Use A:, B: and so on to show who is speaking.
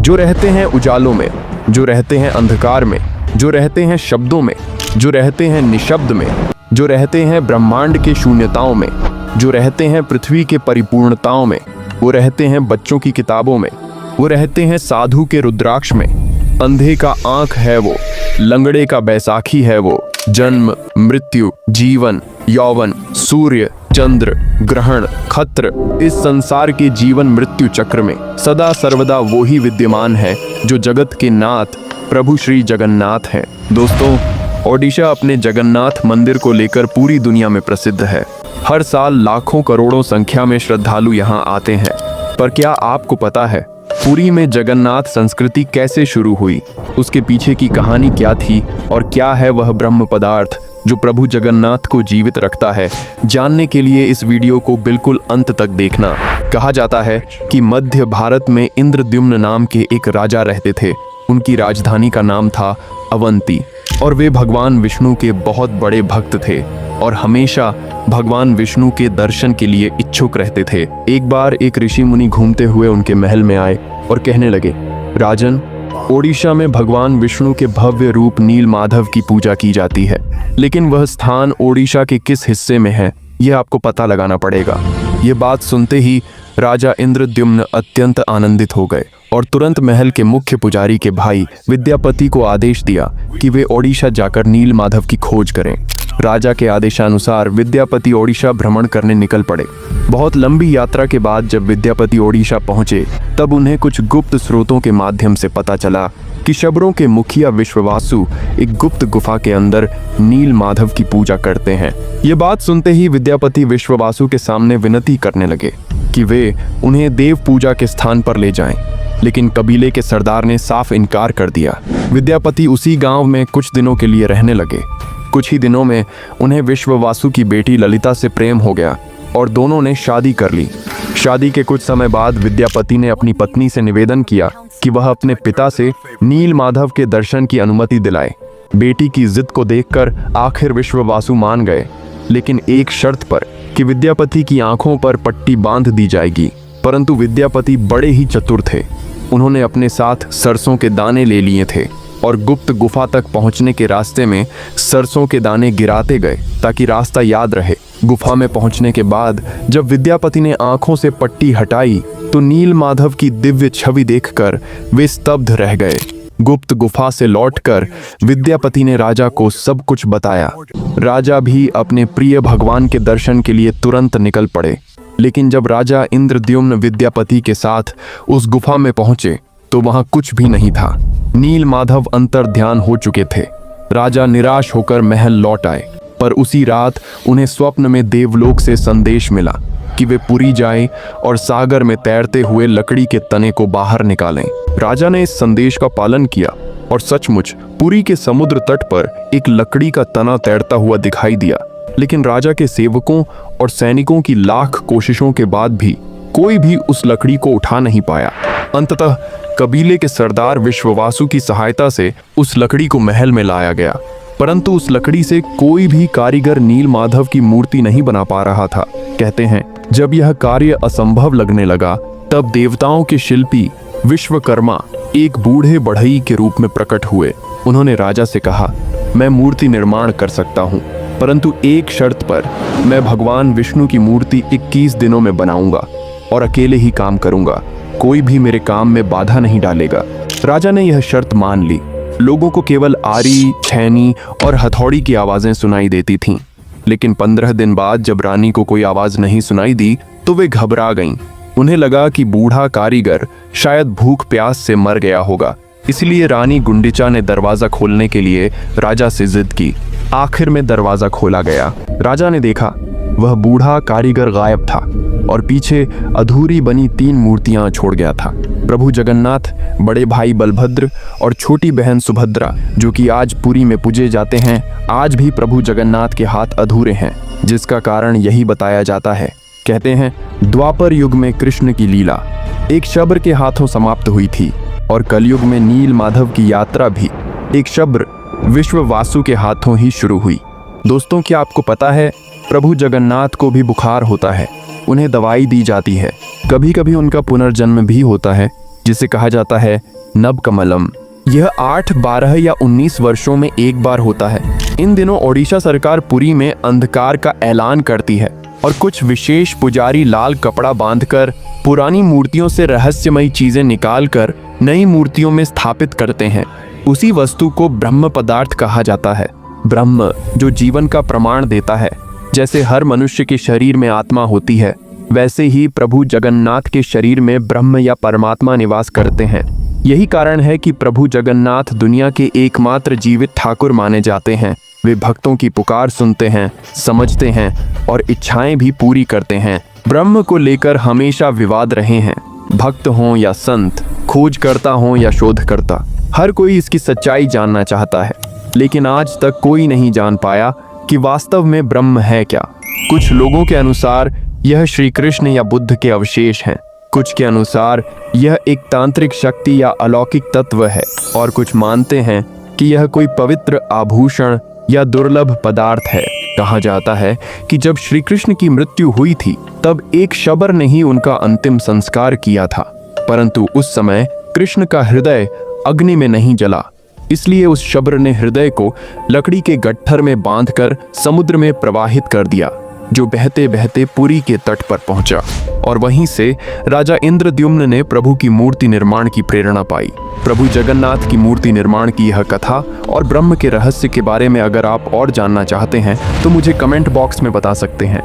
A: जो रहते हैं उजालों में, जो रहते हैं अंधकार में, जो रहते हैं शब्दों में, जो रहते हैं निशब्द में, जो रहते हैं ब्रह्मांड के शून्यताओं में, जो रहते हैं पृथ्वी के परिपूर्णताओं में, वो रहते हैं बच्चों की किताबों में, वो रहते हैं साधु के रुद्राक्ष में। अंधे का आंख है वो, लंगड़े का बैसाखी है वो। जन्म, मृत्यु, जीवन, यौवन, सूर्य, चंद्र, ग्रहण, खत्र, इस संसार के जीवन मृत्यु चक्र में सदा सर्वदा वो ही विद्यमान है जो जगत के नाथ प्रभु श्री जगन्नाथ हैं। दोस्तों, ओडिशा अपने जगन्नाथ मंदिर को लेकर पूरी दुनिया में प्रसिद्ध है। हर साल लाखों करोड़ों संख्या में श्रद्धालु यहाँ आते हैं। पर क्या आपको पता है पुरी में जगन्नाथ संस्कृति कैसे शुरू हुई? उसके पीछे की कहानी क्या थी और क्या है वह ब्रह्म पदार्थ जो प्रभु जगन्नाथ को जीवित रखता है? जानने के लिए इस वीडियो को बिल्कुल अंत तक देखना। कहा जाता है कि मध्य भारत में इंद्रद्युम्न नाम के एक राजा रहते थे। उनकी राजधानी का नाम था अवंती और वे भगवान विष्णु के बहुत बड़े भक्त थे और हमेशा भगवान विष्णु के दर्शन के लिए इच्छुक रहते थे। एक बार एक ऋषि मुनि घूमते हुए उनके महल में आए और कहने लगे, राजन, ओडिशा में भगवान विष्णु के भव्य रूप नील माधव की पूजा की जाती है, लेकिन वह स्थान ओडिशा के किस हिस्से में है यह आपको पता लगाना पड़ेगा। ये बात सुनते ही राजा इंद्रद्युम्न अत्यंत आनंदित हो गए और तुरंत महल के मुख्य पुजारी के भाई विद्यापति को आदेश दिया कि वे ओडिशा जाकर नील माधव की खोज करें। राजा के आदेशानुसार विद्यापति ओडिशा भ्रमण करने निकल पड़े। बहुत लंबी यात्रा के बाद जब विद्यापति ओडिशा पहुंचे तब उन्हें कुछ गुप्त स्रोतों के माध्यम से पता चला कि शबरों के मुखिया विश्ववासु एक गुप्त गुफा के अंदर नील माधव की पूजा करते हैं। ये बात सुनते ही विद्यापति विश्ववासु के सामने विनती करने लगे कि वे उन्हें देव पूजा के स्थान पर ले जाएं, लेकिन कबीले के सरदार ने साफ इनकार कर दिया। विद्यापति उसी गांव में कुछ दिनों के लिए रहने लगे। कुछ ही दिनों में उन्हें विश्ववासु की बेटी ललिता से प्रेम हो गया और दोनों ने शादी कर ली। शादी के कुछ समय बाद विद्यापति ने अपनी पत्नी से निवेदन किया कि वह अपने पिता से नील माधव के दर्शन की अनुमति दिलाए। बेटी की जिद को देखकर आखिर विश्ववासु मान गए, लेकिन एक शर्त पर कि विद्यापति की आंखों पर पट्टी बांध दी जाएगी। परंतु विद्यापति बड़े ही चतुर थे। उन्होंने अपने साथ सरसों के दाने ले लिए थे और गुप्त गुफा तक पहुंचने के रास्ते में सरसों के दाने गिराते गए ताकि रास्ता याद रहे। गुफा में पहुंचने के बाद जब विद्यापति ने आंखों से पट्टी हटाई तो नील माधव की दिव्य छवि देखकर वे स्तब्ध रह गए। गुप्त गुफा से लौटकर विद्यापति ने राजा को सब कुछ बताया। राजा भी अपने प्रिय भगवान के दर्शन के लिए तुरंत निकल पड़े। लेकिन जब राजा इंद्रद्युम्न विद्यापति के साथ उस गुफा में पहुंचे तो वहां कुछ भी नहीं था। नील माधव अंतर्ध्यान हो चुके थे। राजा निराश होकर महल लौट आए, पर उसी रात उन्हें स्वप्न में देवलोक से संदेश मिला कि वे पुरी जाएं और सागर में तैरते हुए लकड़ी के तने को बाहर निकालें। राजा ने इस संदेश का पालन किया और सचमुच पुरी के समुद्र तट पर एक लकड़ी का तना तैरता हुआ दिखाई दिया। लेकिन राजा के सेवकों और सैनिकों की लाख कोशिशों के बाद भी कोई भी उस लकड़ी को उठा नहीं पाया। अंततः कबीले के सरदार विश्ववासु की सहायता से उस लकड़ी को महल में लाया गया, परंतु उस लकड़ी से कोई भी कारीगर नील माधव की मूर्ति नहीं बना पा रहा था। कहते हैं जब यह कार्य असंभव लगने लगा तब देवताओं के शिल्पी विश्वकर्मा एक बूढ़े बढ़ई के रूप में प्रकट हुए। उन्होंने राजा से कहा, मैं मूर्ति निर्माण कर सकता हूँ, परंतु एक शर्त पर। मैं भगवान विष्णु की मूर्ति 21 दिनों में बनाऊंगा और अकेले ही काम करूंगा। कोई भी मेरे काम में बाधा नहीं डालेगा। राजा ने यह शर्त मान ली। लोगों को केवल आरी, छैनी और हथौड़ी की आवाजें सुनाई देती थीं। लेकिन 15 दिन बाद जब रानी को कोई आवाज नहीं सुनाई दी तो वे घबरा गईं। उन्हें लगा कि बूढ़ा कारीगर शायद भूख प्यास से मर गया होगा। इसलिए रानी गुंडिचा ने दरवाजा खोलने के लिए राजा से जिद की। आखिर में दरवाजा खोला गया। राजा ने देखा वह बूढ़ा कारीगर गायब था और पीछे अधूरी बनी 3 मूर्तियां छोड़ गया था। प्रभु जगन्नाथ, बड़े भाई बलभद्र और छोटी बहन सुभद्रा, जो कि आज पुरी में पूजे जाते हैं, आज भी प्रभु जगन्नाथ के हाथ अधूरे हैं, जिसका कारण यही बताया जाता है। कहते हैं द्वापर युग में कृष्ण की लीला एक शब्र के हाथों समाप्त हुई थी और कलयुग में नील माधव की यात्रा भी एक शब्र विश्ववासु के हाथों ही शुरू हुई। दोस्तों, क्या आपको पता है प्रभु जगन्नाथ को भी बुखार होता है, उन्हें दवाई दी जाती है। कभी कभी उनका पुनर्जन्म भी होता है, जिसे कहा जाता है नवकमलम। यह 8, 12 या 19 वर्षों में एक बार होता है। इन दिनों ओडिशा सरकार पुरी में अंधकार का ऐलान करती है और कुछ विशेष पुजारी लाल कपड़ा बांधकर पुरानी मूर्तियों से रहस्यमयी चीजें निकालकर नई मूर्तियों में स्थापित करते हैं। उसी वस्तु को ब्रह्म पदार्थ कहा जाता है। ब्रह्म जो जीवन का प्रमाण देता है। जैसे हर मनुष्य के शरीर में आत्मा होती है, वैसे ही प्रभु जगन्नाथ के शरीर में ब्रह्म या परमात्मा निवास करते हैं। यही कारण है कि प्रभु जगन्नाथ दुनिया के एकमात्र जीवित ठाकुर माने जाते हैं। वे भक्तों की पुकार सुनते हैं, समझते हैं और इच्छाएं भी पूरी करते हैं। ब्रह्म को लेकर हमेशा विवाद रहे हैं। भक्त हों या संत, खोजकर्ता हों या शोधकर्ता, हर कोई इसकी सच्चाई जानना चाहता है, लेकिन आज तक कोई नहीं जान पाया कि वास्तव में ब्रह्म है क्या। कुछ लोगों के अनुसार यह श्री कृष्ण या बुद्ध के अवशेष हैं, कुछ के अनुसार यह एक तांत्रिक शक्ति या अलौकिक तत्व है, और कुछ मानते हैं कि यह कोई पवित्र आभूषण या दुर्लभ पदार्थ है। कहा जाता है कि जब श्री कृष्ण की मृत्यु हुई थी तब एक शबर ने ही उनका अंतिम संस्कार किया था, परंतु उस समय कृष्ण का हृदय अग्नि में नहीं जला, इसलिए उस शबर ने हृदय को लकड़ी के गट्ठर में बांधकर समुद्र में प्रवाहित कर दिया, जो बहते बहते पुरी के तट पर पहुंचा। और वहीं से राजा इंद्रद्युम्न ने प्रभु की मूर्ति निर्माण की प्रेरणा पाई। प्रभु जगन्नाथ की मूर्ति निर्माण की यह कथा और ब्रह्म के रहस्य के बारे में अगर आप और जानना चाहते हैं तो मुझे कमेंट बॉक्स में बता सकते हैं।